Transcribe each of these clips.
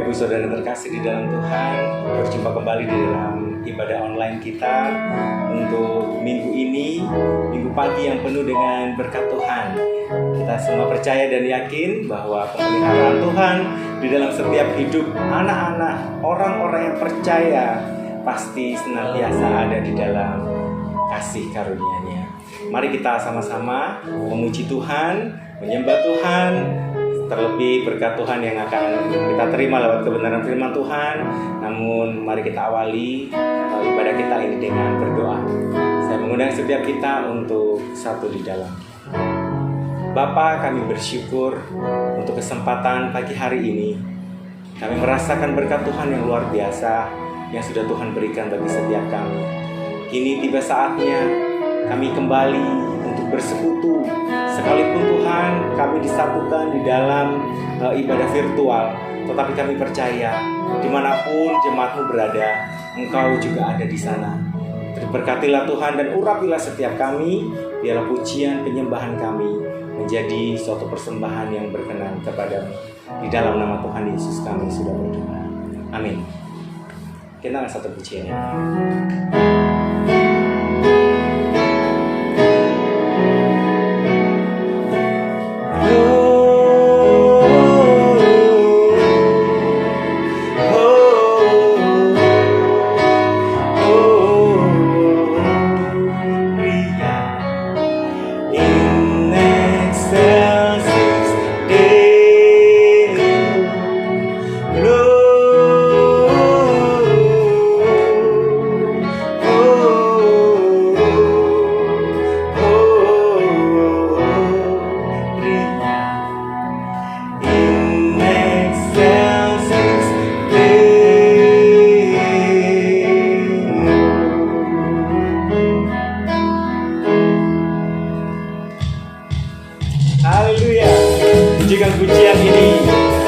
Bapak Ibu Saudara terkasih di dalam Tuhan, berjumpa kembali di dalam ibadah online kita untuk minggu ini, minggu pagi yang penuh dengan berkat Tuhan. Kita semua percaya dan yakin bahwa pemeliharaan Tuhan di dalam setiap hidup anak-anak, orang-orang yang percaya pasti senantiasa ada di dalam kasih karunia-Nya. Mari kita sama-sama memuji Tuhan, menyembah Tuhan. Terlebih berkat Tuhan yang akan kita terima lewat kebenaran firman Tuhan. Namun mari kita awali ibadah kita ini dengan berdoa. Saya mengundang setiap kita untuk satu di dalam. Bapa, kami bersyukur untuk kesempatan pagi hari ini. Kami merasakan berkat Tuhan yang luar biasa yang sudah Tuhan berikan bagi setiap kami. Kini tiba saatnya kami kembali untuk bersekutu. Sekalipun Tuhan kami disatukan di dalam ibadah virtual, tetapi kami percaya dimanapun jemaat-Mu berada, Engkau juga ada di sana. Berkatilah Tuhan dan urapilah setiap kami, biarlah pujian penyembahan kami menjadi suatu persembahan yang berkenan kepada-Mu. Di dalam nama Tuhan Yesus kami sudah berdoa. Amin. Kita satu pujian ya. Haleluya. Pujikan pujian ini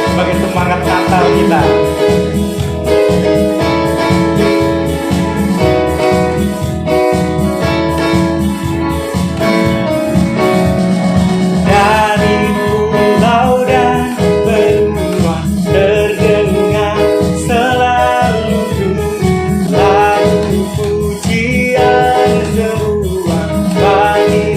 sebagai semangat Natal kita. Dari pulau dan benua terdengar selalu lagu pujian semua bagi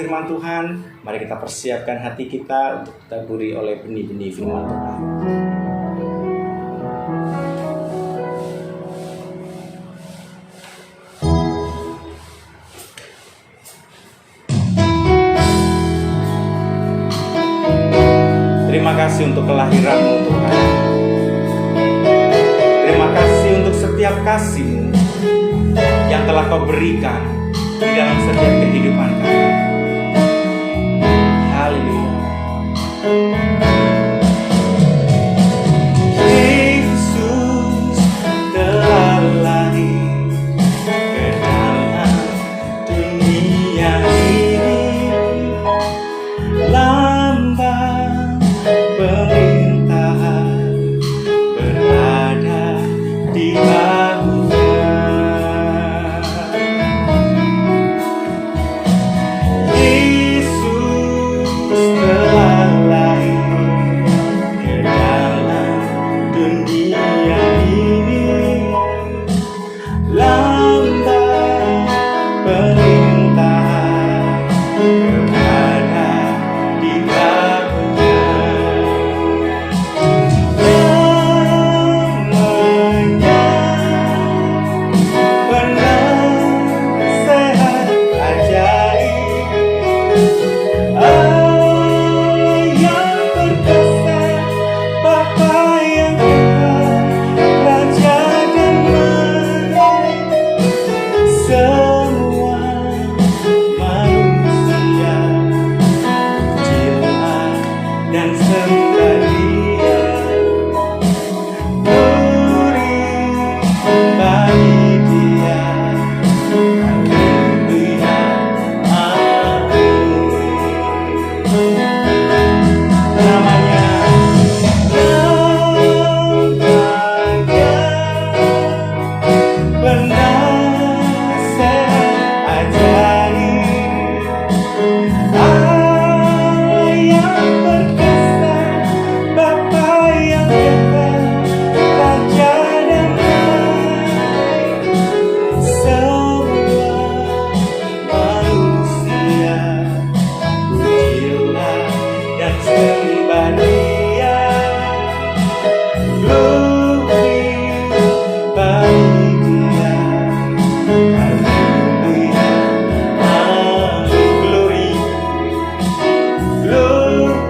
nama Tuhan, mari kita persiapkan hati kita untuk ditaburi oleh benih-benih firman Tuhan. Terima kasih untuk kelahiran-Mu Tuhan. Terima kasih untuk setiap kasih-Mu yang telah Kau berikan di dalam setiap kehidupan kami. Haleluya. Yesus telah lahir ke dalam dunia ini, lambang pemerintahan berada di bahunya. Yesus telah lahir ke dalam dunia ini, lambang pemerintahan berada di bahunya. Namanya penasehat ajaib, Allah yang perkasa, Bapa yang kekal, Raja damai. Semua manusia pujilah dan sembah Dia. Glory bagi Dia. Haleluya. Amin. Namanya penasehat ajaib, Allah yang perkasa, Bapa yang kekal, Raja damai. Semua manusia pujilah dan sembah Dia. Glory bagi Dia. Haleluya. Amin. Glory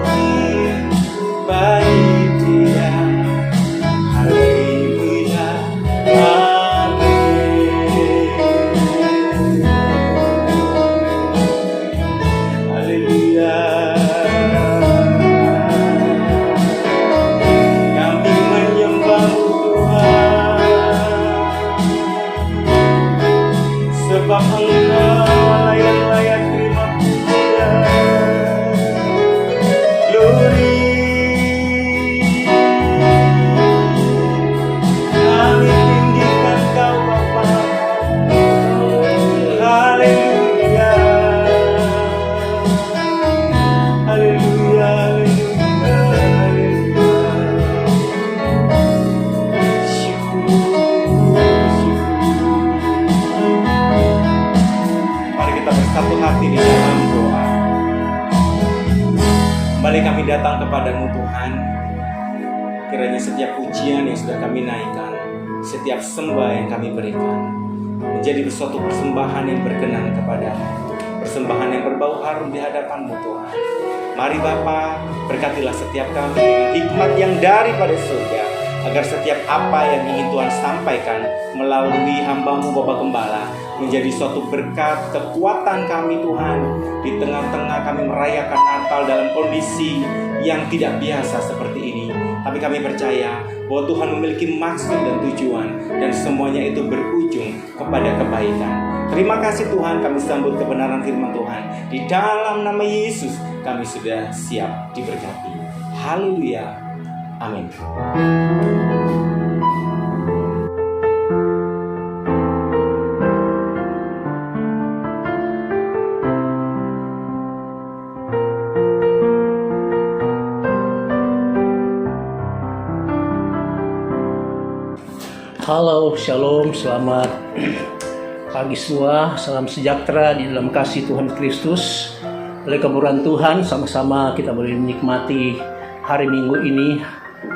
bagi Dia. Haleluya. Amin. Haleluya. Kami menyembah-Mu Tuhan, sebab Engkau yang layak terima pujian. Glory. Kami tinggikan Kau Bapa. Haleluya. Haleluya. Haleluya. Mari kita bersatu hati di dalam doa. Kembali kami datang kepadamu Tuhan. Kiranya setiap pujian yang sudah kami naikkan, setiap sembah yang kami berikan, menjadi suatu persembahan yang berkenan kepadamu, persembahan yang berbau harum di hadapan-Mu Tuhan. Mari Bapa, berkatilah setiap kami dengan hikmat yang daripada surga, agar setiap apa yang ingin Tuhan sampaikan melalui hamba-Mu Bapak Gembala menjadi suatu berkat, kekuatan kami Tuhan. Di tengah-tengah kami merayakan Natal dalam kondisi yang tidak biasa seperti ini, tapi kami percaya bahwa Tuhan memiliki maksud dan tujuan, dan semuanya itu berujung kepada kebaikan. Terima kasih Tuhan, kami sambut kebenaran firman Tuhan. Di dalam nama Yesus kami sudah siap diberkati. Haleluya. Amin. Halo, shalom, selamat pagi semua, salam sejahtera di dalam kasih Tuhan Kristus. Oleh kemurahan Tuhan, sama-sama kita boleh menikmati hari Minggu ini,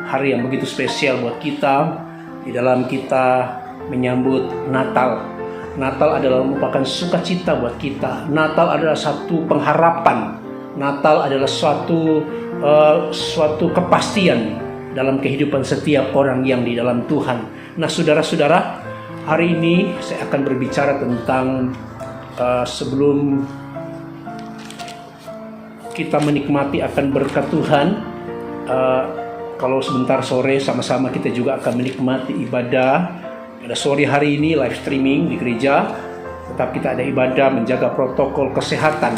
hari yang begitu spesial buat kita, di dalam kita menyambut Natal. Natal adalah merupakan sukacita buat kita. Natal adalah satu pengharapan. Natal adalah suatu kepastian dalam kehidupan setiap orang yang di dalam Tuhan. Nah, saudara-saudara, hari ini saya akan berbicara tentang sebelum kita menikmati akan berkat Tuhan, kalau sebentar sore sama-sama kita juga akan menikmati ibadah. Pada sore hari ini live streaming di gereja, tetap kita ada ibadah, menjaga protokol kesehatan.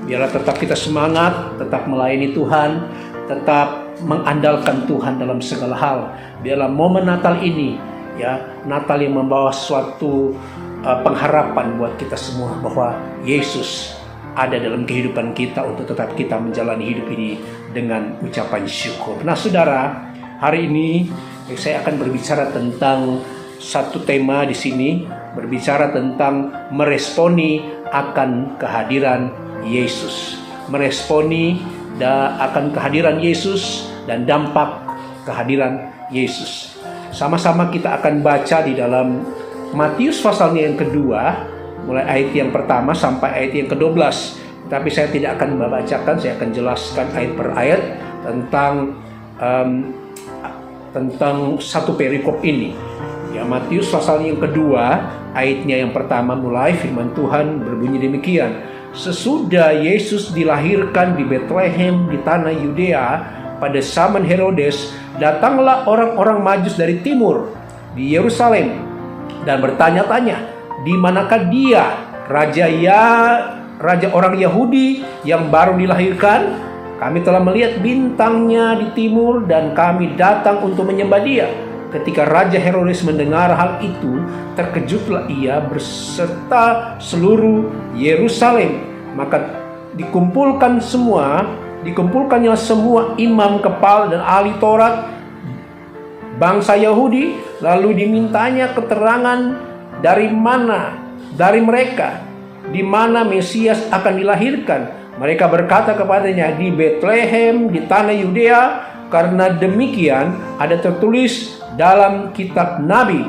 Biarlah tetap kita semangat, tetap melayani Tuhan, tetap mengandalkan Tuhan dalam segala hal. Biarlah momen Natal ini, ya, Natal yang membawa suatu pengharapan buat kita semua bahwa Yesus ada dalam kehidupan kita untuk tetap kita menjalani hidup ini dengan ucapan syukur. Nah, saudara, hari ini saya akan berbicara tentang satu tema di sini, berbicara tentang meresponi akan kehadiran Yesus. Meresponi akan kehadiran Yesus dan dampak kehadiran Yesus. Sama-sama kita akan baca di dalam Matius pasalnya yang kedua, mulai ayat yang pertama sampai ayat yang ke-12. Tapi saya tidak akan membacakan, saya akan jelaskan ayat per ayat tentang satu perikop ini. Ya, Matius pasal yang kedua, ayatnya yang pertama mulai, firman Tuhan berbunyi demikian. Sesudah Yesus dilahirkan di Betlehem di tanah Yudea pada zaman Herodes, datanglah orang-orang Majus dari timur di Yerusalem dan bertanya-tanya, di manakah dia, raja orang Yahudi yang baru dilahirkan? Kami telah melihat bintangnya di timur dan kami datang untuk menyembah dia. Ketika Raja Herodes mendengar hal itu, terkejutlah ia berserta seluruh Yerusalem. Maka dikumpulkannya semua imam kepala dan ahli Taurat bangsa Yahudi, lalu dimintanya keterangan dari mereka di mana Mesias akan dilahirkan. Mereka berkata kepadanya, di Betlehem di tanah Yudea, karena demikian ada tertulis dalam kitab Nabi.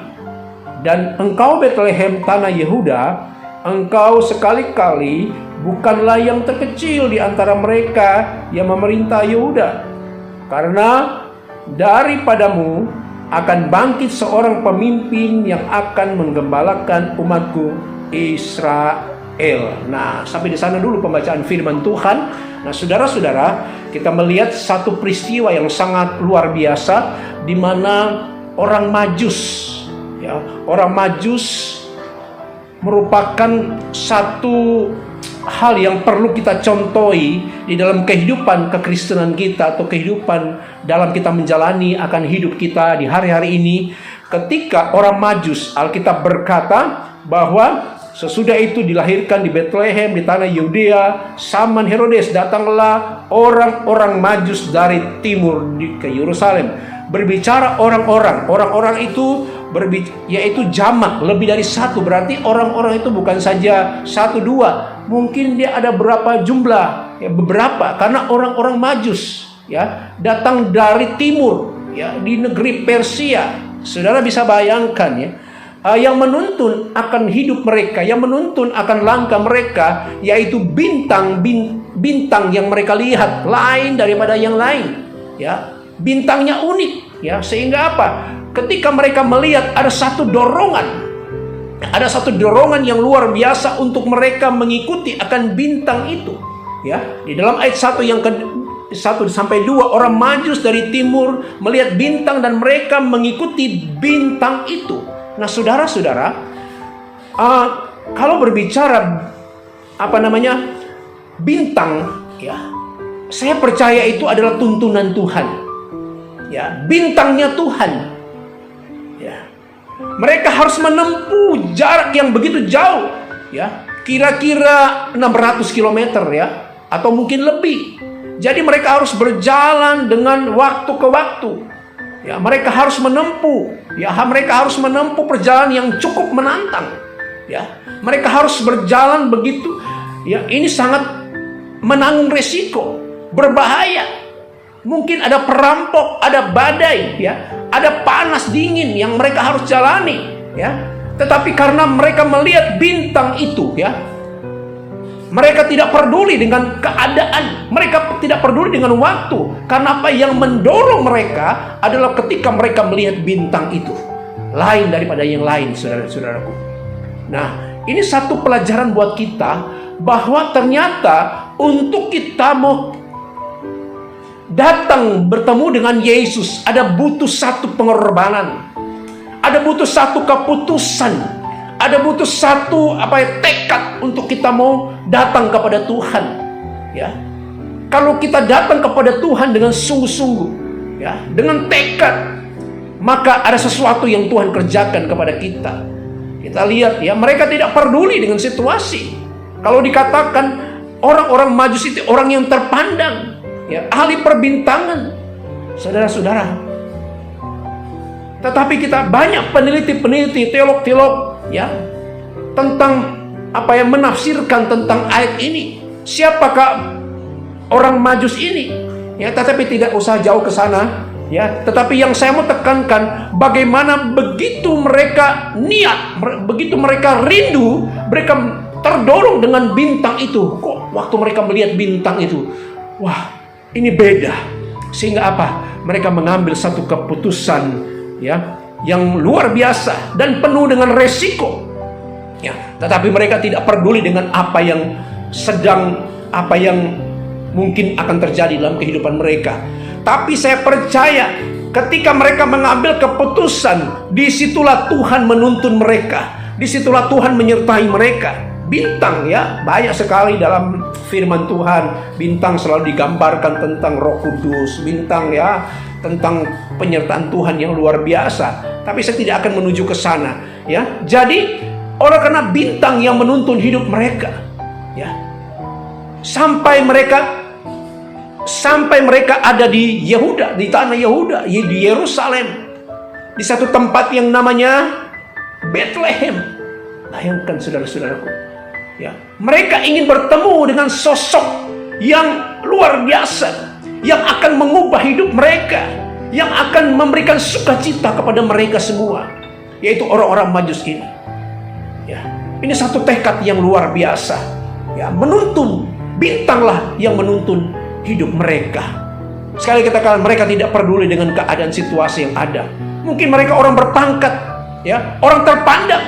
Dan engkau Betlehem tanah Yehuda, engkau sekali-kali bukanlah yang terkecil di antara mereka yang memerintah Yehuda, karena daripadamu akan bangkit seorang pemimpin yang akan menggembalakan umatku Israel. Nah, sampai di sana dulu pembacaan firman Tuhan. Nah, saudara-saudara, kita melihat satu peristiwa yang sangat luar biasa, di mana orang Majus merupakan satu hal yang perlu kita contohi di dalam kehidupan kekristenan kita, atau kehidupan dalam kita menjalani akan hidup kita di hari-hari ini. Ketika orang Majus, Alkitab berkata bahwa sesudah itu dilahirkan di Betlehem di tanah Yudea zaman Herodes, datanglah orang-orang Majus dari timur ke Yerusalem. Berbicara orang-orang itu yaitu jamak, lebih dari satu. Berarti orang-orang itu bukan saja satu dua, mungkin dia ada berapa jumlah, ya, beberapa, karena orang-orang Majus, ya, datang dari timur, ya, di negeri Persia. Saudara bisa bayangkan, ya, yang menuntun akan hidup mereka, yang menuntun akan langkah mereka, yaitu bintang yang mereka lihat lain daripada yang lain, ya. Bintangnya unik, ya, sehingga apa? Ketika mereka melihat ada satu dorongan yang luar biasa untuk mereka mengikuti akan bintang itu, ya. Di dalam ayat 1 sampai 2, orang Majus dari timur melihat bintang dan mereka mengikuti bintang itu. Nah, saudara-saudara, kalau berbicara bintang, ya, saya percaya itu adalah tuntunan Tuhan, ya, bintangnya Tuhan, ya. Mereka harus menempuh jarak yang begitu jauh, ya, kira-kira 600 km, ya, atau mungkin lebih. Jadi mereka harus berjalan dengan waktu ke waktu. Ya, mereka harus menempuh perjalanan yang cukup menantang. Ya, mereka harus berjalan begitu. Ya, ini sangat menanggung resiko, berbahaya. Mungkin ada perampok, ada badai, ya, ada panas dingin yang mereka harus jalani, ya. Tetapi karena mereka melihat bintang itu, ya, mereka tidak peduli dengan keadaan, mereka tidak peduli dengan waktu. Karena apa yang mendorong mereka adalah ketika mereka melihat bintang itu lain daripada yang lain, saudara-saudaraku. Nah, Ini satu pelajaran buat kita bahwa ternyata untuk kita mau datang bertemu dengan Yesus ada butuh satu pengorbanan, ada butuh satu keputusan, ada butuh satu tekad untuk kita mau datang kepada Tuhan. Ya, kalau kita datang kepada Tuhan dengan sungguh-sungguh, ya, dengan tekad, maka ada sesuatu yang Tuhan kerjakan kepada kita. Kita lihat ya, mereka tidak peduli dengan situasi. Kalau dikatakan orang-orang Majus itu orang yang terpandang, ya, ahli perbintangan, saudara-saudara. Tetapi kita banyak peneliti-peneliti, teolog-teolog, ya, tentang menafsirkan tentang ayat ini. Siapakah orang Majus ini? Ya, tetapi tidak usah jauh ke sana. Ya, tetapi yang saya mau tekankan, bagaimana begitu mereka niat, begitu mereka rindu, mereka terdorong dengan bintang itu. Kok waktu mereka melihat bintang itu, wah, ini beda. Sehingga mereka mengambil satu keputusan, ya, yang luar biasa dan penuh dengan resiko. Ya, tetapi mereka tidak peduli dengan apa yang mungkin akan terjadi dalam kehidupan mereka. Tapi saya percaya ketika mereka mengambil keputusan, disitulah Tuhan menuntun mereka, disitulah Tuhan menyertai mereka. Bintang, ya, banyak sekali dalam firman Tuhan, bintang selalu digambarkan tentang Roh Kudus, bintang, ya, tentang penyertaan Tuhan yang luar biasa. Tapi saya tidak akan menuju ke sana, ya. Jadi karena bintang yang menuntun hidup mereka, ya, sampai mereka ada di Yehuda, di tanah Yehuda, di Yerusalem, di satu tempat yang namanya Bethlehem. Bayangkan saudara-saudaraku, ya, mereka ingin bertemu dengan sosok yang luar biasa, yang akan mengubah hidup mereka, yang akan memberikan sukacita kepada mereka semua, yaitu orang-orang Majus ini. Ya, ini satu tekad yang luar biasa, ya, menuntun, bintanglah yang menuntun hidup mereka. Sekali katakan, mereka tidak peduli dengan keadaan situasi yang ada. Mungkin mereka orang berpangkat, ya, orang terpandang,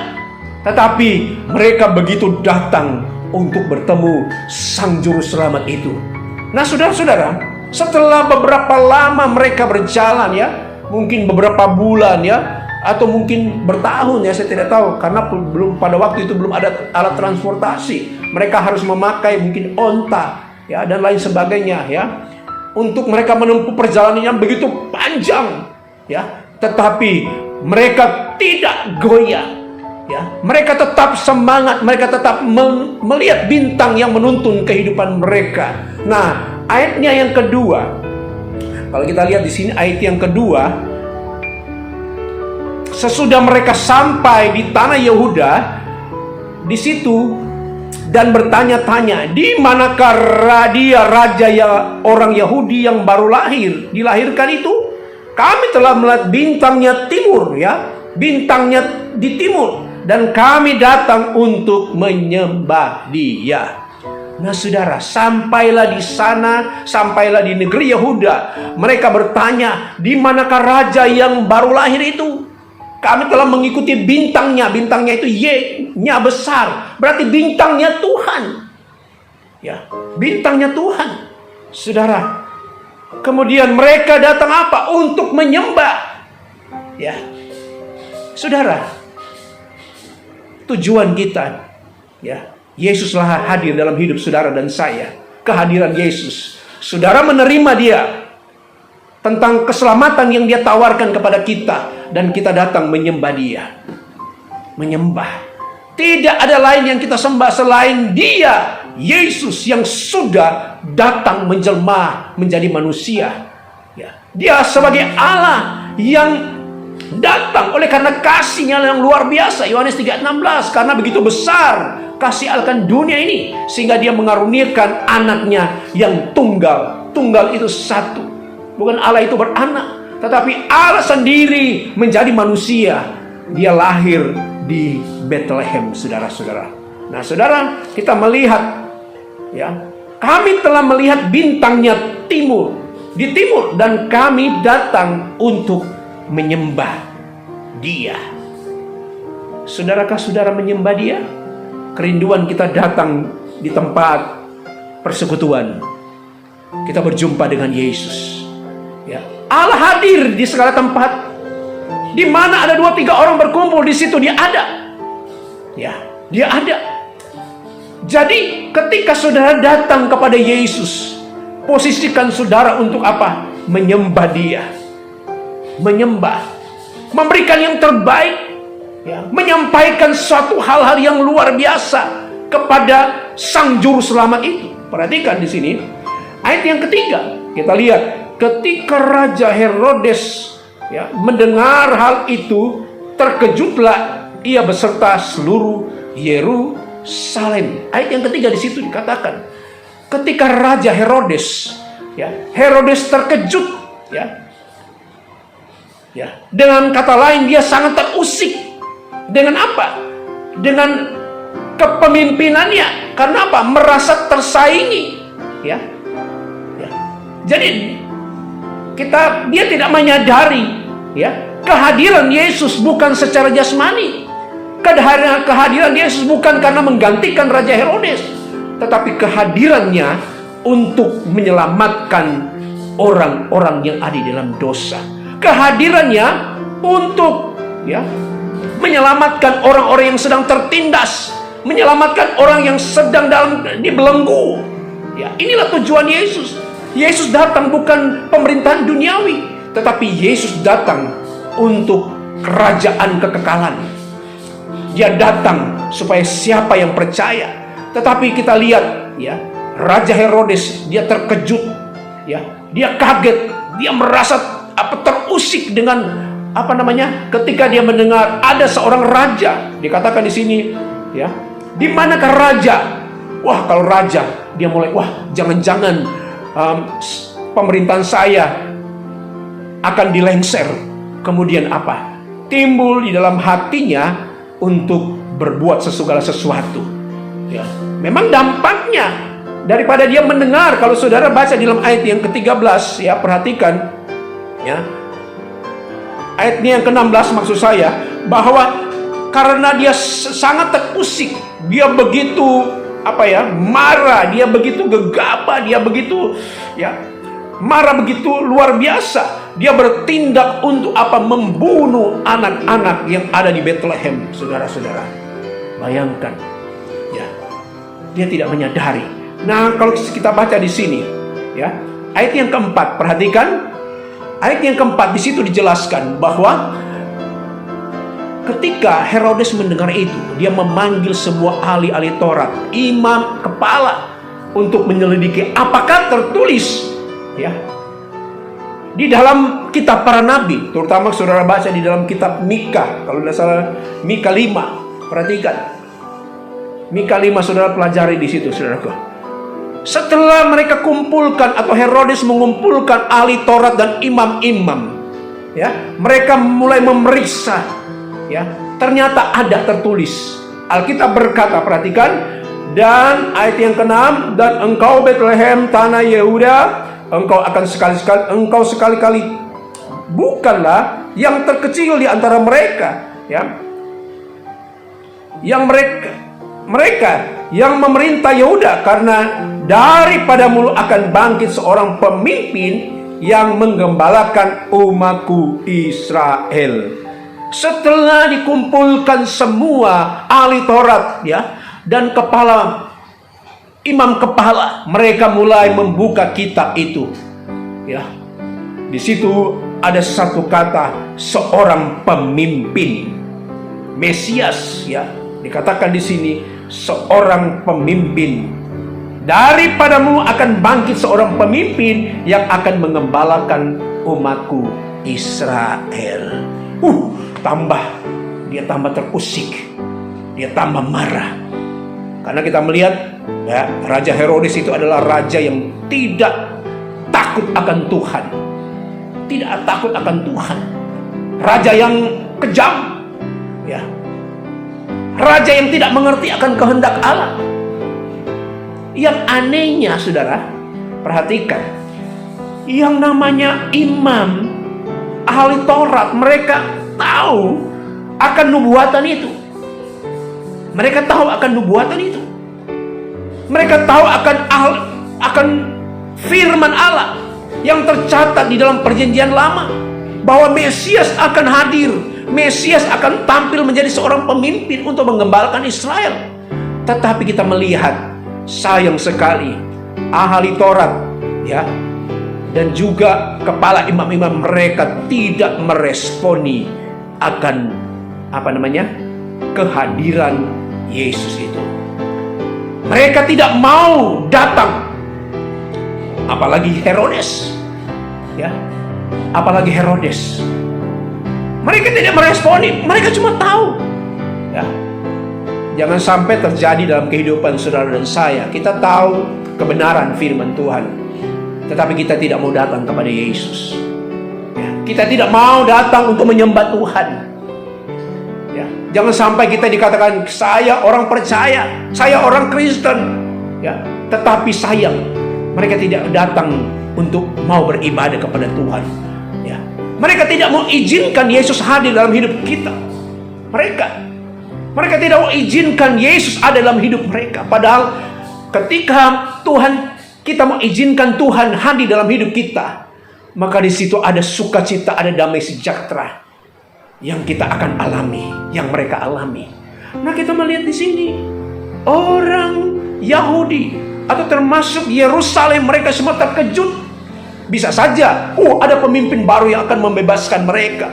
tetapi mereka begitu datang untuk bertemu Sang Juru Selamat itu. Nah, saudara-saudara, setelah beberapa lama mereka berjalan, ya, mungkin beberapa bulan, ya, atau mungkin bertahun, ya, saya tidak tahu, karena pada waktu itu belum ada alat transportasi. Mereka harus memakai mungkin onta, ya, dan lain sebagainya, ya, untuk mereka menempuh perjalanan yang begitu panjang, ya. Tetapi mereka tidak goyah, ya. Mereka tetap semangat, mereka tetap melihat bintang yang menuntun kehidupan mereka. Nah, ayatnya yang kedua, kalau kita lihat di sini ayat yang kedua, sesudah mereka sampai di tanah Yehuda, di situ dan bertanya-tanya, di manakah dia raja orang Yahudi yang baru dilahirkan itu? Kami telah melihat bintangnya timur, ya, bintangnya di timur, dan kami datang untuk menyembah dia. Nah, saudara, sampailah di sana, sampailah di negeri Yehuda, mereka bertanya, di manakah raja yang baru lahir itu? Kami telah mengikuti bintangnya itu Y-nya besar, berarti bintangnya Tuhan, ya, bintangnya Tuhan, saudara. Kemudian mereka datang untuk menyembah, ya, saudara. Tujuan kita, ya, Yesuslah hadir dalam hidup saudara dan saya. Kehadiran Yesus, saudara menerima dia, tentang keselamatan yang dia tawarkan kepada kita, dan kita datang menyembah dia. Menyembah. Tidak ada lain yang kita sembah selain dia, Yesus, yang sudah datang menjelma menjadi manusia, ya. Dia sebagai Allah yang datang oleh karena kasihnya yang luar biasa. Yohanes 3:16, karena begitu besar kasih Allah akan dunia ini, sehingga dia mengaruniakan anaknya yang tunggal. Tunggal itu satu. Bukan Allah itu beranak, tetapi Allah sendiri menjadi manusia. Dia lahir di Bethlehem, saudara-saudara. Nah, saudara, kita melihat, ya, kami telah melihat bintangnya di timur, dan kami datang untuk menyembah dia. Saudarakah saudara menyembah dia? kerinduan kita datang di tempat persekutuan. Kita berjumpa dengan Yesus. Ya. Allah hadir di segala tempat. Di mana ada 2-3 orang berkumpul, di situ Dia ada. Ya, Dia ada. Jadi ketika saudara datang kepada Yesus, posisikan saudara untuk apa? Menyembah Dia. Menyembah. Memberikan yang terbaik. Ya, menyampaikan suatu hal-hal yang luar biasa kepada Sang Juru Selamat itu. Perhatikan di sini ayat yang ketiga. Kita lihat ketika Raja Herodes mendengar hal itu, terkejutlah ia beserta seluruh Yerusalem. Ayat yang ketiga di situ dikatakan, ketika Raja Herodes, Herodes terkejut, dengan kata lain dia sangat terusik. Dengan apa? Dengan kepemimpinannya. Karena apa? Merasa tersaingi. Jadi dia tidak menyadari kehadiran Yesus bukan secara jasmani. Kehadiran Yesus bukan karena menggantikan Raja Herodes, tetapi kehadirannya untuk menyelamatkan orang-orang yang ada di dalam dosa. Kehadirannya untuk menyelamatkan orang-orang yang sedang tertindas, menyelamatkan orang yang sedang dibelenggu. Inilah tujuan Yesus. Yesus datang bukan pemerintahan duniawi, tetapi Yesus datang untuk kerajaan kekekalan. Dia datang supaya siapa yang percaya. Tetapi kita lihat, Raja Herodes dia terkejut, dia kaget, dia merasa terusik dengan ketika dia mendengar ada seorang raja. Dikatakan di sini, di manakah raja? Wah, kalau raja, dia mulai, jangan-jangan pemerintahan saya akan dilengser. Kemudian apa? Timbul di dalam hatinya untuk berbuat segala sesuatu. Memang dampaknya daripada dia mendengar, kalau saudara baca di dalam ayat yang ke-13, perhatikan, ayatnya yang ke-16 maksud saya, bahwa karena dia sangat terusik, dia begitu marah, dia begitu gegabah, dia begitu marah begitu luar biasa. Dia bertindak untuk membunuh anak-anak yang ada di Bethlehem, saudara-saudara. Bayangkan, dia tidak menyadari. Nah, kalau kita baca di sini, ayat yang keempat, perhatikan, ayat yang keempat di situ dijelaskan bahwa ketika Herodes mendengar itu, dia memanggil semua ahli-ahli Taurat, imam kepala, untuk menyelidiki apakah tertulis di dalam kitab para nabi. Terutama saudara baca di dalam kitab Mika, kalau tidak salah Mika 5. Perhatikan, Mika 5 saudara pelajari di situ, saudaraku. Setelah mereka kumpulkan, atau Herodes mengumpulkan ahli Taurat dan imam-imam, mereka mulai memeriksa. Ternyata ada tertulis. Alkitab berkata, perhatikan, dan ayat yang ke-6, dan engkau Bethlehem tanah Yehuda, engkau sekali-kali bukanlah yang terkecil di antara mereka, yang mereka yang memerintah Yehuda, karena daripadamu akan bangkit seorang pemimpin yang menggembalakan umatku Israel. Setelah dikumpulkan semua ahli Taurat dan imam kepala, mereka mulai membuka kitab itu. Di situ ada satu kata, seorang pemimpin, Mesias, dikatakan di sini seorang pemimpin. Daripadamu akan bangkit seorang pemimpin yang akan mengembalakan umatku Israel. Dia tambah terusik, dia tambah marah. Karena kita melihat Raja Herodes itu adalah raja yang tidak takut akan Tuhan. Tidak takut akan Tuhan. Raja yang kejam, raja yang tidak mengerti akan kehendak Allah. Yang anehnya, saudara, perhatikan, yang namanya imam, ahli Taurat, mereka tahu akan nubuatan itu. Mereka tahu akan nubuatan itu. Mereka tahu akan firman Allah yang tercatat di dalam perjanjian lama, bahwa Mesias akan hadir, Mesias akan tampil menjadi seorang pemimpin untuk menggembalakan Israel. Tetapi kita melihat, sayang sekali, ahli Taurat, ya, dan juga kepala imam-imam mereka tidak meresponi akan kehadiran Yesus itu. Mereka tidak mau datang, apalagi Herodes, ya, apalagi Herodes. Mereka tidak meresponi, mereka cuma tahu, ya. Jangan sampai terjadi dalam kehidupan saudara dan saya. Kita tahu kebenaran firman Tuhan, tetapi kita tidak mau datang kepada Yesus, ya. Kita tidak mau datang untuk menyembah Tuhan, ya. Jangan sampai kita dikatakan, saya orang percaya, saya orang Kristen, ya, tetapi sayang, mereka tidak datang untuk mau beribadah kepada Tuhan, ya. Mereka tidak mau izinkan Yesus hadir dalam hidup kita. Mereka tidak mau izinkan Yesus ada dalam hidup mereka. Padahal ketika kita mau izinkan Tuhan hadir dalam hidup kita, maka di situ ada sukacita, ada damai sejahtera yang kita akan alami, yang mereka alami. Nah, kita melihat di sini orang Yahudi atau termasuk Yerusalem, mereka semua terkejut. Bisa saja, ada pemimpin baru yang akan membebaskan mereka,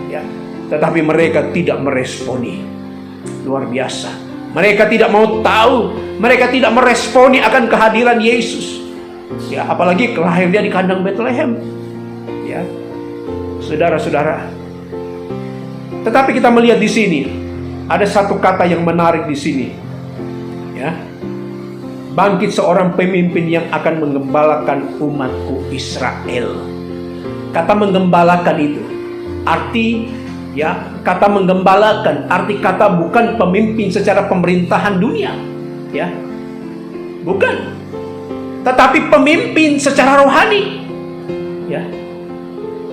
ya. Tetapi mereka tidak meresponi. Luar biasa. Mereka tidak mau tahu, mereka tidak meresponi akan kehadiran Yesus, ya. Apalagi lahir dia di kandang Bethlehem, ya, saudara-saudara. Tetapi kita melihat di sini ada satu kata yang menarik di sini, ya. Bangkit seorang pemimpin yang akan menggembalakan umatku Israel. Kata menggembalakan itu arti, ya, kata menggembalakan arti kata bukan pemimpin secara pemerintahan dunia, ya, bukan, tetapi pemimpin secara rohani, ya.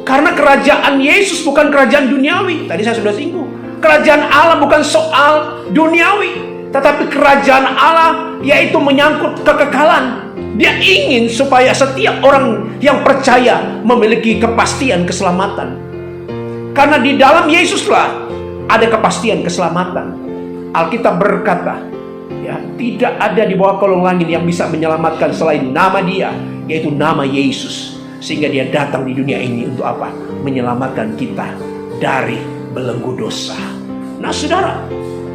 Karena kerajaan Yesus bukan kerajaan duniawi. Tadi saya sudah singgung, kerajaan Allah bukan soal duniawi, tetapi kerajaan Allah yaitu menyangkut kekekalan. Dia ingin supaya setiap orang yang percaya memiliki kepastian keselamatan. Karena di dalam Yesuslah ada kepastian keselamatan. Alkitab berkata, ya, tidak ada di bawah kolong langit yang bisa menyelamatkan selain nama Dia, yaitu nama Yesus. Sehingga Dia datang di dunia ini untuk apa? Menyelamatkan kita dari belenggu dosa. Nah, saudara,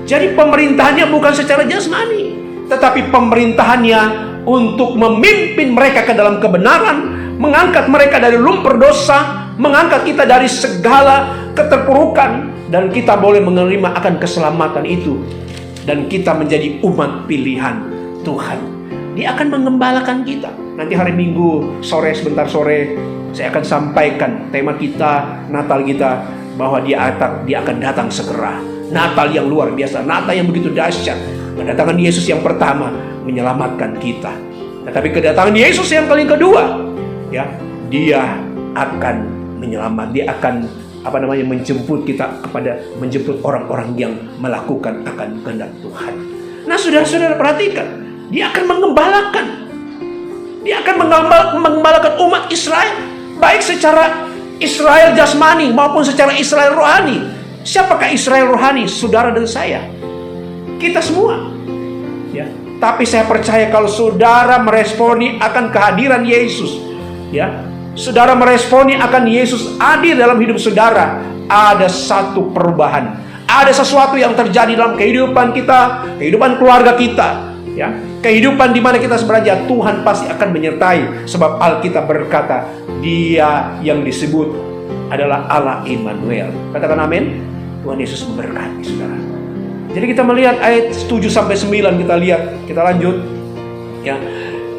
jadi pemerintahannya bukan secara jasmani, tetapi pemerintahannya untuk memimpin mereka ke dalam kebenaran, mengangkat mereka dari lumpur dosa, mengangkat kita dari segala keterpurukan, dan kita boleh menerima akan keselamatan itu, dan kita menjadi umat pilihan Tuhan. Dia akan mengembalakan kita. Nanti hari Minggu sore, sebentar sore, saya akan sampaikan tema kita, Natal kita, bahwa dia akan datang segera. Natal yang luar biasa, Natal yang begitu dahsyat. Kedatangan Yesus yang pertama menyelamatkan kita. Tetapi kedatangan Yesus yang kali kedua, ya, Dia akan menyelamatkan, Dia akan menjemput kita menjemput orang-orang yang melakukan akan kehendak Tuhan. Nah, saudara-saudara perhatikan, Dia akan mengembalakan. Dia akan mengembalakan umat Israel, baik secara Israel jasmani maupun secara Israel rohani. Siapakah Israel rohani? Saudara dan saya, kita semua, ya. Tapi saya percaya kalau saudara meresponi akan kehadiran Yesus, ya, saudara meresponi akan Yesus hadir dalam hidup saudara, ada satu perubahan, ada sesuatu yang terjadi dalam kehidupan kita, kehidupan keluarga kita, ya, kehidupan di mana kita beranjak. Tuhan pasti akan menyertai, sebab Alkitab berkata, Dia yang disebut adalah Allah Immanuel. Katakan amin. Tuhan Yesus memberkati saudara. Jadi kita melihat ayat 7-9, kita lanjut, ya.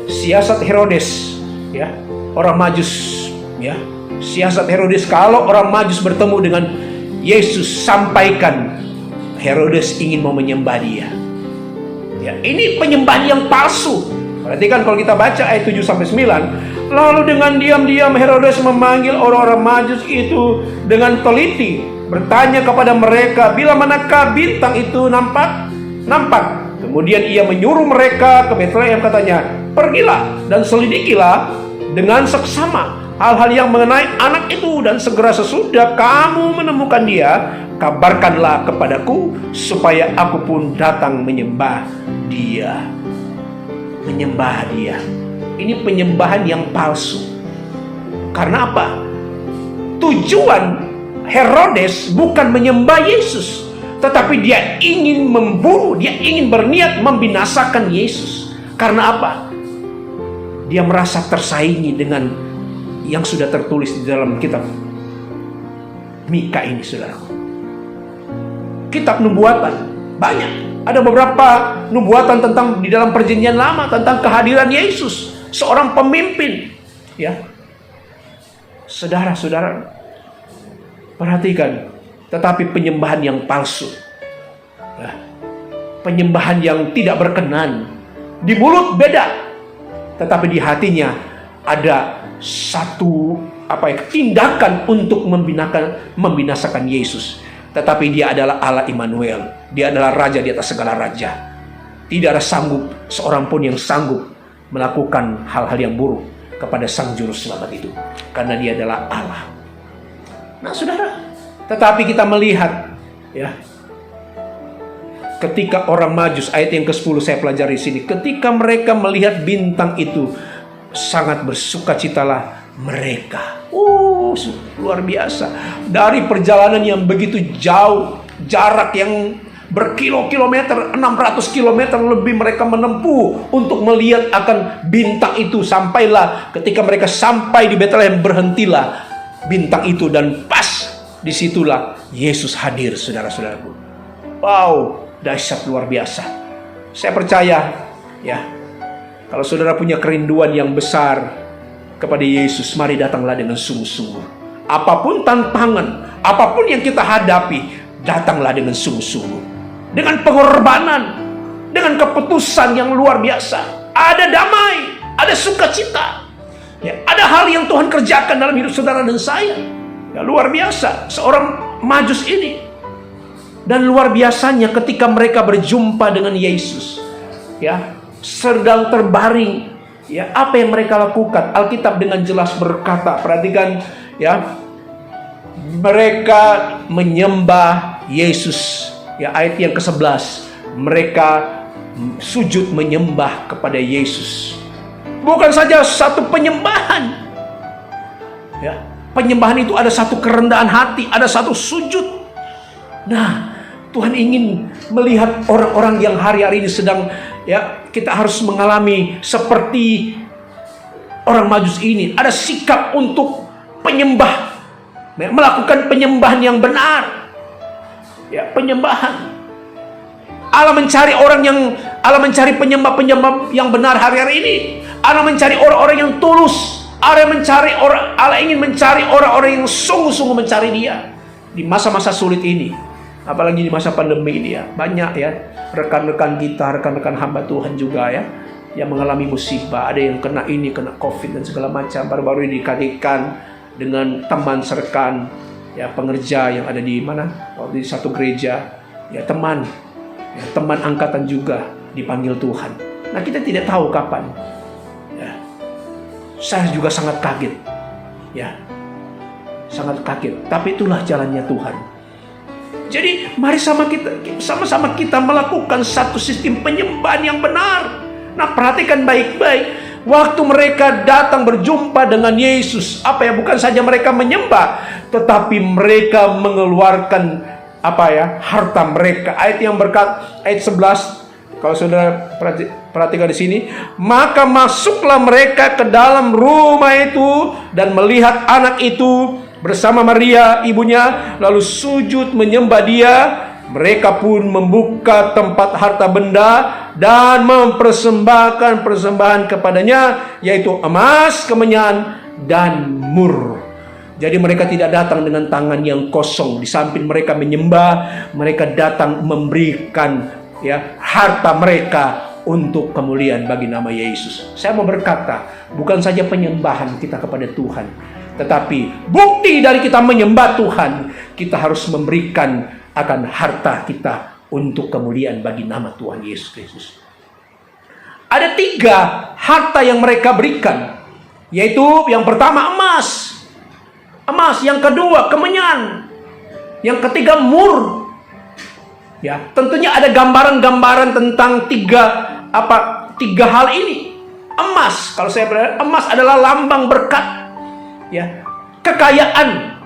Siasat Herodes, ya, orang Majus, ya. Siasat Herodes, kalau orang Majus bertemu dengan Yesus, sampaikan Herodes ingin mau menyembah Dia. Ya, ini penyembahan yang palsu. Perhatikan kalau kita baca ayat 7-9. Lalu dengan diam-diam Herodes memanggil orang-orang Majus itu dengan teliti, bertanya kepada mereka, bila manakah bintang itu nampak? nampak. Kemudian ia menyuruh mereka ke Betlehem, katanya, pergilah dan selidikilah dengan seksama hal-hal yang mengenai anak itu, dan segera sesudah kamu menemukan dia, kabarkanlah kepadaku supaya aku pun datang menyembah dia. Menyembah dia. Ini penyembahan yang palsu. Karena apa? Tujuan Herodes bukan menyembah Yesus, tetapi dia ingin membunuh, dia ingin berniat membinasakan Yesus. Karena apa? Dia merasa tersaingi dengan yang sudah tertulis di dalam kitab Mika ini, saudaraku. Kitab nubuatan banyak. Ada beberapa nubuatan tentang di dalam perjanjian lama tentang kehadiran Yesus, seorang pemimpin. Ya, saudara-saudara, perhatikan. Tetapi penyembahan yang palsu, ya, penyembahan yang tidak berkenan. Di mulut beda, tetapi di hatinya ada satu tindakan untuk membinasakan Yesus. Tetapi dia adalah Allah Immanuel. Dia adalah Raja di atas segala raja. Tidak ada seorang pun yang sanggup melakukan hal-hal yang buruk kepada Sang Juru Selamat itu, karena dia adalah Allah. Nah, saudara, tetapi kita melihat, ya, ketika orang Majus, ayat yang ke-10 saya pelajari di sini, ketika mereka melihat bintang itu, sangat bersukacitalah mereka. Luar biasa. Dari perjalanan yang begitu jauh, jarak yang berkilo-kilometer, 600 kilometer lebih mereka menempuh untuk melihat akan bintang itu. Sampailah ketika mereka sampai di Betlehem, berhentilah bintang itu, dan pas disitulah Yesus hadir, saudara-saudaraku. Wow, dahsyat, luar biasa. Saya percaya, ya, kalau saudara punya kerinduan yang besar kepada Yesus, mari datanglah dengan sungguh-sungguh. Apapun tantangan, apapun yang kita hadapi, datanglah dengan sungguh-sungguh, dengan pengorbanan, dengan keputusan yang luar biasa. Ada damai, ada sukacita, ya, ada hal yang Tuhan kerjakan dalam hidup saudara dan saya. Ya, luar biasa seorang Majus ini. Dan luar biasanya ketika mereka berjumpa dengan Yesus, ya, sedang terbaring, ya, apa yang mereka lakukan? Alkitab dengan jelas berkata, perhatikan, ya, mereka menyembah Yesus. Ya, ayat yang ke-11, mereka sujud menyembah kepada Yesus. Bukan saja satu penyembahan, ya, penyembahan itu ada satu kerendahan hati, ada satu sujud. Nah, Tuhan ingin melihat orang-orang yang hari-hari ini sedang, ya, kita harus mengalami seperti orang Majus ini. Ada sikap untuk penyembah, ya, melakukan penyembahan yang benar, ya, penyembahan. Allah mencari penyembah-penyembah yang benar hari-hari ini. Allah mencari orang-orang yang tulus. Allah ingin mencari orang-orang yang sungguh-sungguh mencari Dia di masa-masa sulit ini, apalagi di masa pandemi ini, ya. Banyak, ya, rekan-rekan kita, rekan-rekan hamba Tuhan juga, ya, yang mengalami musibah. Ada yang kena COVID dan segala macam. Baru-baru ini dikaitkan dengan teman serkan, ya, pengerja yang ada di mana? Waktu di satu gereja, ya, teman angkatan juga dipanggil Tuhan. Nah, kita tidak tahu kapan. Ya. Saya juga sangat kaget, ya, sangat kaget. Tapi itulah jalannya Tuhan. Jadi mari sama-sama kita melakukan satu sistem penyembahan yang benar. Nah, perhatikan baik-baik. Waktu mereka datang berjumpa dengan Yesus, bukan saja mereka menyembah, tetapi mereka mengeluarkan harta mereka. Ayat 11, kalau saudara perhatikan di sini, maka masuklah mereka ke dalam rumah itu dan melihat anak itu bersama Maria ibunya, lalu sujud menyembah Dia. Mereka pun membuka tempat harta benda dan mempersembahkan persembahan kepadanya, yaitu emas, kemenyan, dan mur. Jadi mereka tidak datang dengan tangan yang kosong. Di samping mereka menyembah, mereka datang memberikan, ya, harta mereka untuk kemuliaan bagi nama Yesus. Saya mau berkata, bukan saja penyembahan kita kepada Tuhan, tetapi bukti dari kita menyembah Tuhan, kita harus memberikan akan harta kita untuk kemuliaan bagi nama Tuhan Yesus Kristus. Ada 3 harta yang mereka berikan, yaitu yang pertama emas, yang kedua kemenyan, yang ketiga mur. Ya, tentunya ada gambaran-gambaran tentang 3 hal ini. Emas, kalau saya berkata, emas adalah lambang berkat, ya, kekayaan.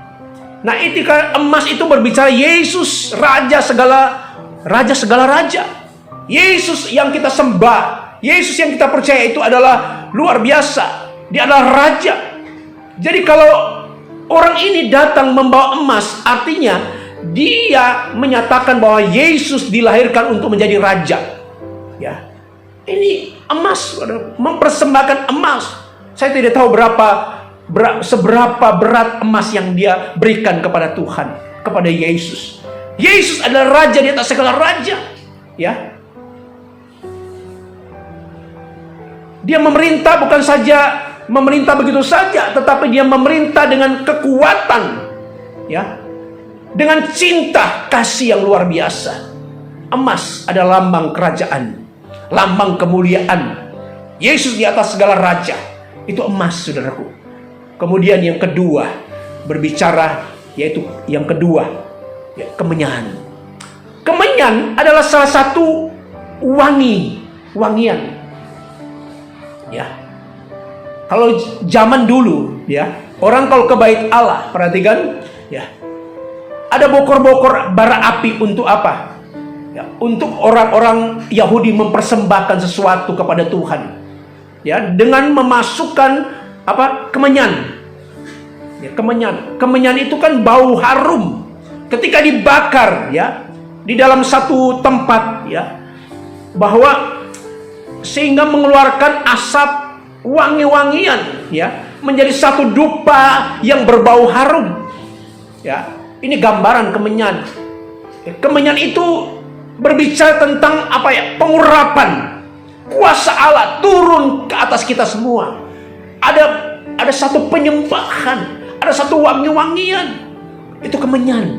Nah, itu emas itu berbicara Yesus, raja segala raja. Yesus yang kita sembah, Yesus yang kita percaya itu adalah luar biasa. Dia adalah raja. Jadi kalau orang ini datang membawa emas, artinya dia menyatakan bahwa Yesus dilahirkan untuk menjadi raja. Ya, ini emas, mempersembahkan emas. Saya tidak tahu seberapa berat emas yang dia berikan kepada Tuhan, kepada Yesus. Yesus adalah raja di atas segala raja. Ya, dia memerintah bukan saja memerintah begitu saja, tetapi dia memerintah dengan kekuatan, ya, dengan cinta kasih yang luar biasa. Emas adalah lambang kerajaan, lambang kemuliaan. Yesus di atas segala raja, itu emas, saudaraku. Kemudian yang kedua berbicara, yaitu yang kedua, ya, kemenyan. Kemenyan adalah salah satu wangian. Ya, kalau zaman dulu, ya, orang kalau ke bait Allah, perhatikan, ya, ada bokor-bokor bara api untuk apa? Ya, untuk orang-orang Yahudi mempersembahkan sesuatu kepada Tuhan, ya, dengan memasukkan apa? Kemenyan. Ya, kemenyan itu kan bau harum. Ketika dibakar, ya, di dalam satu tempat, ya, bahwa sehingga mengeluarkan asap wangi-wangian, ya, menjadi satu dupa yang berbau harum. Ya, ini gambaran kemenyan. Ya, kemenyan itu berbicara tentang apa, ya? Pengurapan kuasa Allah turun ke atas kita semua. Ada satu penyembahan, ada satu wangi-wangian. Itu kemenyan.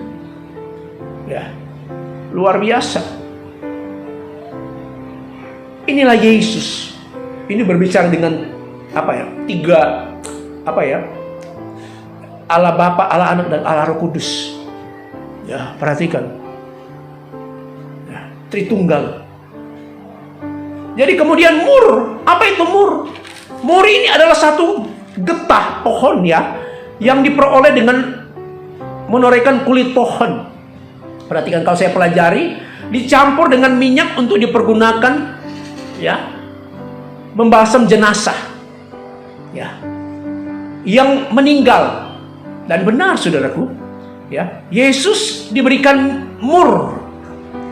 Ya, luar biasa. Inilah Yesus. Ini berbicara dengan apa, ya? 3 apa, ya? Allah Bapa, Allah Anak, dan Allah Roh Kudus. Ya, perhatikan. Ya, Tritunggal. Jadi kemudian mur. Apa itu mur? Mur ini adalah satu getah pohon, ya, yang diperoleh dengan menorehkan kulit pohon. Perhatikan, kalau saya pelajari, dicampur dengan minyak untuk dipergunakan, ya, membasam jenazah, ya, yang meninggal. Dan benar, saudaraku, ya, Yesus diberikan mur.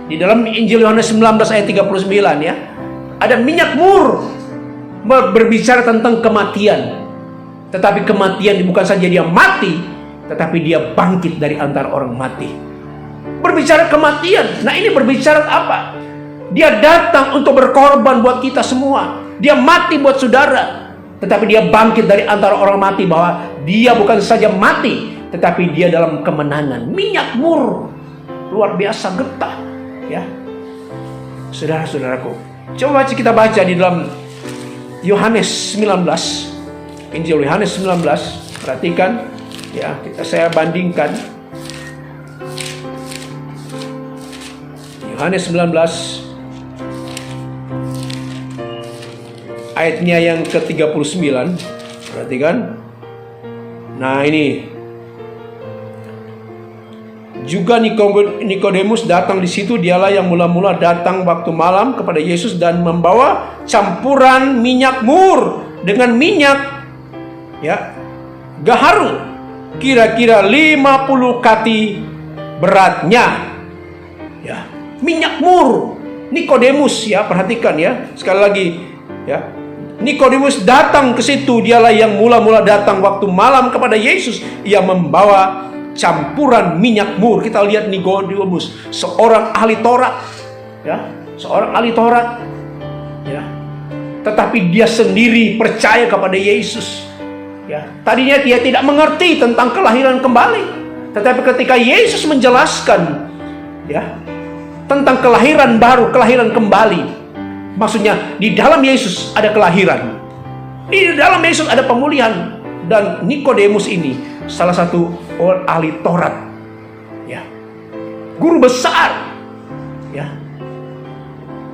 Di dalam Injil Yohanes 19 ayat 39, ya, ada minyak mur berbicara tentang kematian. Tetapi kematian bukan saja dia mati, tetapi dia bangkit dari antara orang mati. Berbicara kematian. Nah, ini berbicara apa? Dia datang untuk berkorban buat kita semua. Dia mati buat saudara, tetapi dia bangkit dari antara orang mati, bahwa dia bukan saja mati, tetapi dia dalam kemenangan. Minyak mur, luar biasa getah, ya. Saudara-saudaraku, coba kita baca di dalam Yohanes 19, Injil Yohanes 19, perhatikan, ya, saya bandingkan Yohanes 19 ayatnya yang ke-39. Perhatikan. Nah, ini juga Nikodemus datang di situ. Dialah yang mula-mula datang waktu malam kepada Yesus dan membawa campuran minyak mur dengan minyak, ya, gaharu, kira-kira 50 kati beratnya. Ya, minyak mur. Nikodemus, ya, perhatikan, ya, sekali lagi, ya, Nikodemus datang ke situ. Dialah yang mula-mula datang waktu malam kepada Yesus. Ia membawa campuran minyak mur. Kita lihat Nikodemus, seorang ahli Taurat, ya, seorang ahli Taurat, ya, tetapi dia sendiri percaya kepada Yesus. Ya, tadinya dia tidak mengerti tentang kelahiran kembali, tetapi ketika Yesus menjelaskan, ya, tentang kelahiran baru, kelahiran kembali. Maksudnya di dalam Yesus ada kelahiran, di dalam Yesus ada pemulihan. Dan Nikodemus ini salah satu ahli Taurat, ya, guru besar, ya,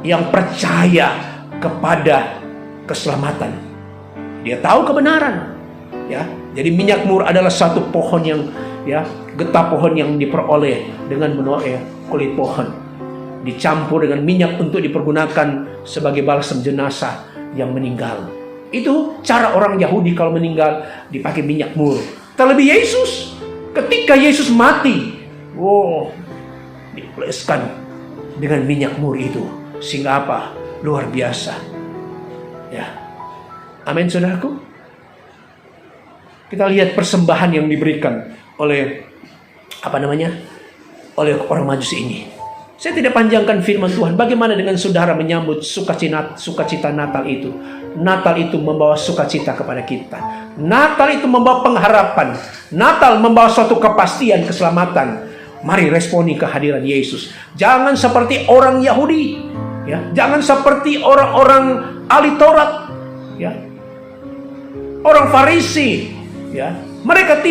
yang percaya kepada keselamatan. Dia tahu kebenaran, ya. Jadi minyak mur adalah satu pohon yang, ya, getah pohon yang diperoleh dengan menuai kulit pohon, dicampur dengan minyak untuk dipergunakan sebagai balsam jenazah yang meninggal. Itu cara orang Yahudi kalau meninggal dipakai minyak mur. Terlebih Yesus, ketika Yesus mati, dioleskan dengan minyak mur itu, sehingga apa? Luar biasa. Ya. Amin, saudaraku. Kita lihat persembahan yang diberikan oleh oleh orang Majusi ini. Saya tidak panjangkan firman Tuhan. Bagaimana dengan saudara menyambut sukacita Natal itu? Natal itu membawa sukacita kepada kita. Natal itu membawa pengharapan. Natal membawa suatu kepastian keselamatan. Mari responi kehadiran Yesus. Jangan seperti orang Yahudi, ya. Jangan seperti orang-orang ahli Taurat, ya. Orang Farisi, ya. Mereka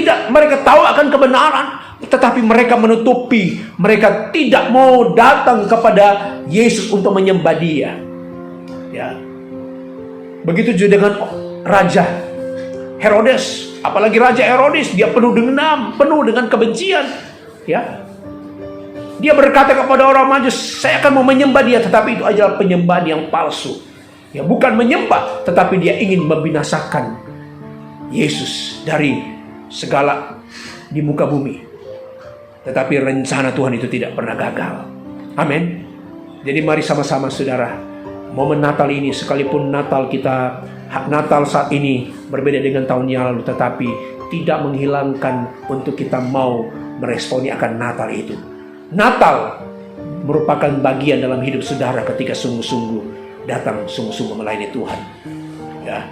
tahu akan kebenaran, tetapi mereka menutupi. Mereka tidak mau datang kepada Yesus untuk menyembah Dia, ya. Begitu juga dengan Raja Herodes. Apalagi Raja Herodes, dia penuh dengan kebencian, ya. Dia berkata kepada orang Majus, saya akan mau menyembah Dia, tetapi itu adalah penyembahan yang palsu, ya. Bukan menyembah, tetapi dia ingin membinasakan Yesus dari segala di muka bumi. Tetapi rencana Tuhan itu tidak pernah gagal. Amin. Jadi mari sama-sama saudara, momen Natal ini, sekalipun Natal saat ini berbeda dengan tahun yang lalu, tetapi tidak menghilangkan untuk kita mau meresponi akan Natal itu. Natal merupakan bagian dalam hidup saudara ketika sungguh-sungguh datang, sungguh-sungguh melayani Tuhan, ya.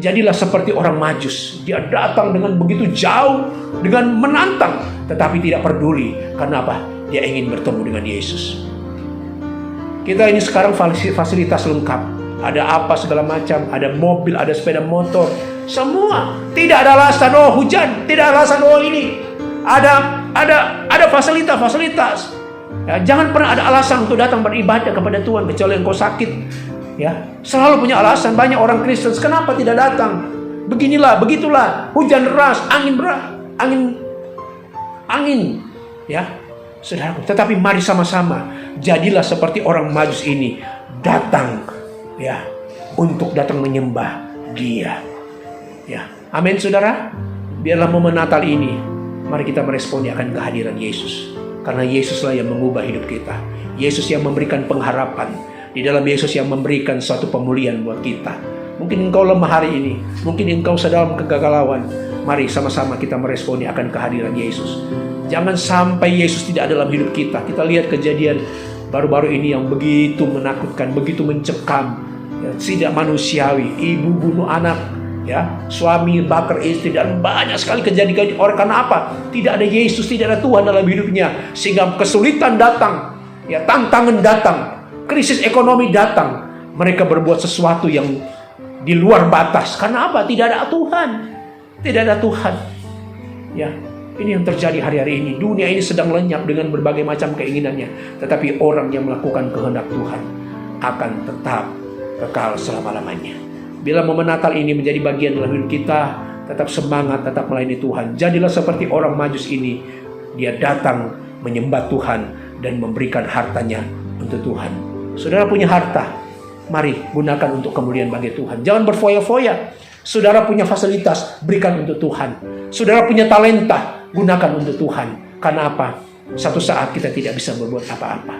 Jadilah seperti orang Majus. Dia datang dengan begitu jauh, dengan menantang, tetapi tidak peduli. Karena apa? Dia ingin bertemu dengan Yesus. Kita ini sekarang fasilitas lengkap. Ada apa segala macam, ada mobil, ada sepeda motor, semua. Tidak ada alasan hujan, tidak ada alasan ini. Ada fasilitas. Ya, jangan pernah ada alasan untuk datang beribadah kepada Tuhan kecuali engkau sakit. Ya, selalu punya alasan. Banyak orang Kristen kenapa tidak datang? Beginilah, begitulah, hujan deras, angin, ya, saudaraku. Tetapi mari sama-sama jadilah seperti orang Majus ini, datang, ya, untuk datang menyembah Dia, ya. Amin, saudara. Biarlah momen Natal ini, mari kita meresponi akan kehadiran Yesus, karena Yesuslah yang mengubah hidup kita. Yesus yang memberikan pengharapan. Di dalam Yesus yang memberikan suatu pemulihan buat kita. Mungkin engkau lemah hari ini, mungkin engkau sedang kegagalauan. Mari sama-sama kita meresponi akan kehadiran Yesus. Jangan sampai Yesus tidak ada dalam hidup kita. Kita lihat kejadian baru-baru ini yang begitu menakutkan, begitu mencekam, ya, tidak manusiawi. Ibu bunuh anak, ya, suami bakar istri, dan banyak sekali kejadian. Karena apa? Tidak ada Yesus, tidak ada Tuhan dalam hidupnya, sehingga kesulitan datang, ya, tantangan datang. Krisis ekonomi datang. Mereka berbuat sesuatu yang di luar batas. Karena apa? Tidak ada Tuhan. Tidak ada Tuhan. Ya, ini yang terjadi hari-hari ini. Dunia ini sedang lenyap dengan berbagai macam keinginannya. Tetapi orang yang melakukan kehendak Tuhan akan tetap kekal selama-lamanya. Bila momen Natal ini menjadi bagian dalam hidup kita, tetap semangat, tetap melayani Tuhan. Jadilah seperti orang Majus ini. Dia datang menyembah Tuhan dan memberikan hartanya untuk Tuhan. Saudara punya harta, mari gunakan untuk kemuliaan bagi Tuhan. Jangan berfoya-foya. Saudara punya fasilitas, berikan untuk Tuhan. Saudara punya talenta, gunakan untuk Tuhan. Karena apa? Satu saat kita tidak bisa berbuat apa-apa.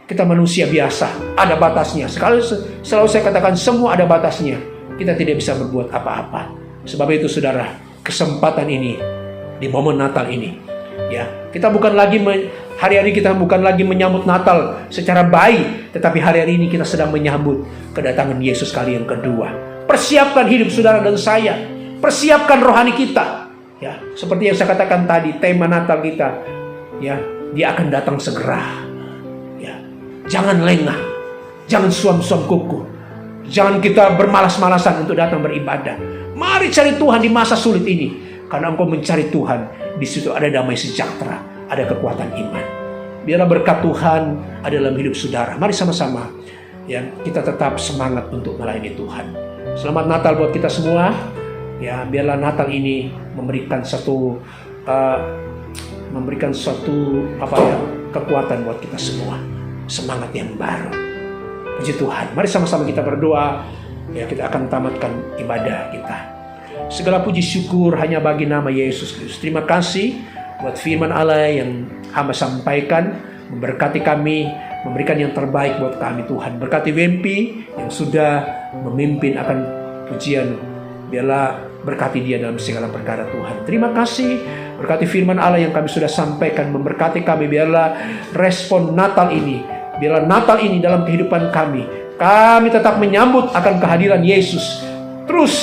Kita manusia biasa, ada batasnya. Selalu saya katakan semua ada batasnya. Kita tidak bisa berbuat apa-apa. Sebab itu saudara, kesempatan ini di momen Natal ini, ya, kita bukan lagi hari-hari kita bukan lagi menyambut Natal secara baik, tetapi hari-hari ini kita sedang menyambut kedatangan Yesus kali yang kedua. Persiapkan hidup saudara dan saya, persiapkan rohani kita, ya. Seperti yang saya katakan tadi, tema Natal kita, ya, Dia akan datang segera. Jangan lengah, jangan suam-suam kuku, jangan kita bermalas-malasan untuk datang beribadah. Mari cari Tuhan di masa sulit ini, karena engkau mencari Tuhan, di situ ada damai sejahtera, ada kekuatan iman. Biarlah berkat Tuhan ada dalam hidup saudara. Mari sama-sama ya kita tetap semangat untuk melayani Tuhan. Selamat Natal buat kita semua. Ya, biarlah Natal ini memberikan satu kekuatan buat kita semua, semangat yang baru. Puji Tuhan. Mari sama-sama kita berdoa. Ya, kita akan tamatkan ibadah kita. Segala puji syukur hanya bagi nama Yesus Kristus. Terima kasih buat firman Allah yang hamba sampaikan, memberkati kami, memberikan yang terbaik buat kami Tuhan. Berkati Wempi yang sudah memimpin akan pujian. Biarlah berkati dia dalam segala perkara Tuhan. Terima kasih. Berkati firman Allah yang kami sudah sampaikan, memberkati kami. Biarlah respon Natal ini, biarlah Natal ini dalam kehidupan kami tetap menyambut akan kehadiran Yesus. Terus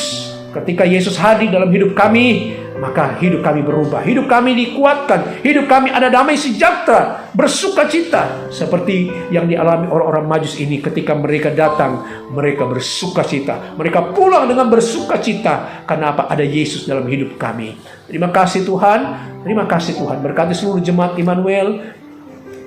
ketika Yesus hadir dalam hidup kami, maka hidup kami berubah, hidup kami dikuatkan, hidup kami ada damai sejahtera, bersuka cita seperti yang dialami orang-orang Majus ini. Ketika mereka datang, mereka bersuka cita, mereka pulang dengan bersuka cita. Karena apa? Ada Yesus dalam hidup kami. Terima kasih Tuhan, terima kasih Tuhan. Berkati seluruh jemaat Immanuel,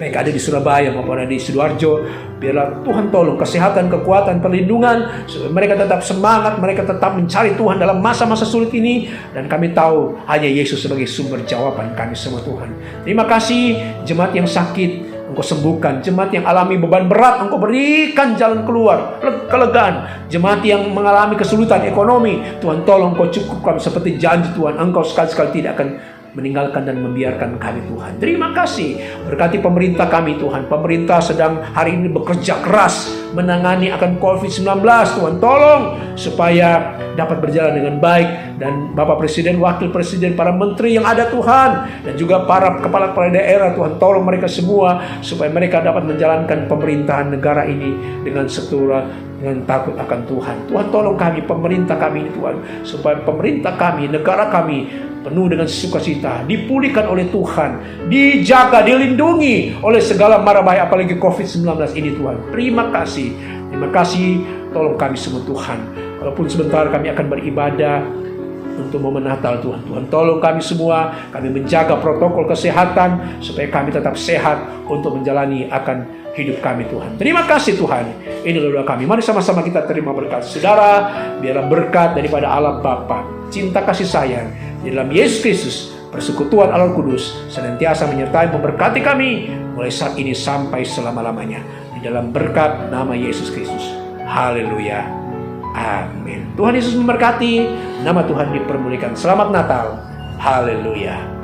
baik ada di Surabaya maupun ada di Sidoarjo. Biarlah Tuhan tolong kesehatan, kekuatan, perlindungan, supaya mereka tetap semangat, mereka tetap mencari Tuhan dalam masa-masa sulit ini. Dan kami tahu hanya Yesus sebagai sumber jawaban kami semua Tuhan. Terima kasih jemaat yang sakit, Engkau sembuhkan. Jemaat yang alami beban berat, Engkau berikan jalan keluar, kelegaan. Jemaat yang mengalami kesulitan ekonomi, Tuhan tolong Engkau cukupkan seperti janji Tuhan. Engkau sekali-sekali tidak akan meninggalkan dan membiarkan kami Tuhan. Terima kasih. Berkati pemerintah kami Tuhan. Pemerintah sedang hari ini bekerja keras menangani akan COVID-19. Tuhan tolong supaya dapat berjalan dengan baik. Dan Bapak Presiden, Wakil Presiden, para menteri yang ada Tuhan, dan juga para kepala daerah, Tuhan tolong mereka semua supaya mereka dapat menjalankan pemerintahan negara ini dengan setura, dengan takut akan Tuhan. Tuhan tolong kami, pemerintah kami ini Tuhan, supaya pemerintah kami, negara kami penuh dengan sukacita, dipulihkan oleh Tuhan, dijaga, dilindungi oleh segala mara bahaya, apalagi COVID-19 ini Tuhan. Terima kasih, terima kasih. Tolong kami semua Tuhan. Walaupun sebentar kami akan beribadah untuk momen Natal Tuhan. Tuhan tolong kami semua, kami menjaga protokol kesehatan supaya kami tetap sehat untuk menjalani akan hidup kami Tuhan. Terima kasih Tuhan. Inilah doa kami. Mari sama-sama kita terima berkat. Saudara, biarlah berkat daripada Allah Bapa, cinta kasih sayang di dalam Yesus Kristus, persekutuan Allah Kudus senantiasa menyertai memberkati kami mulai saat ini sampai selama-lamanya. Di dalam berkat nama Yesus Kristus. Haleluya. Amin. Tuhan Yesus memberkati. Nama Tuhan dipermuliakan. Selamat Natal. Haleluya.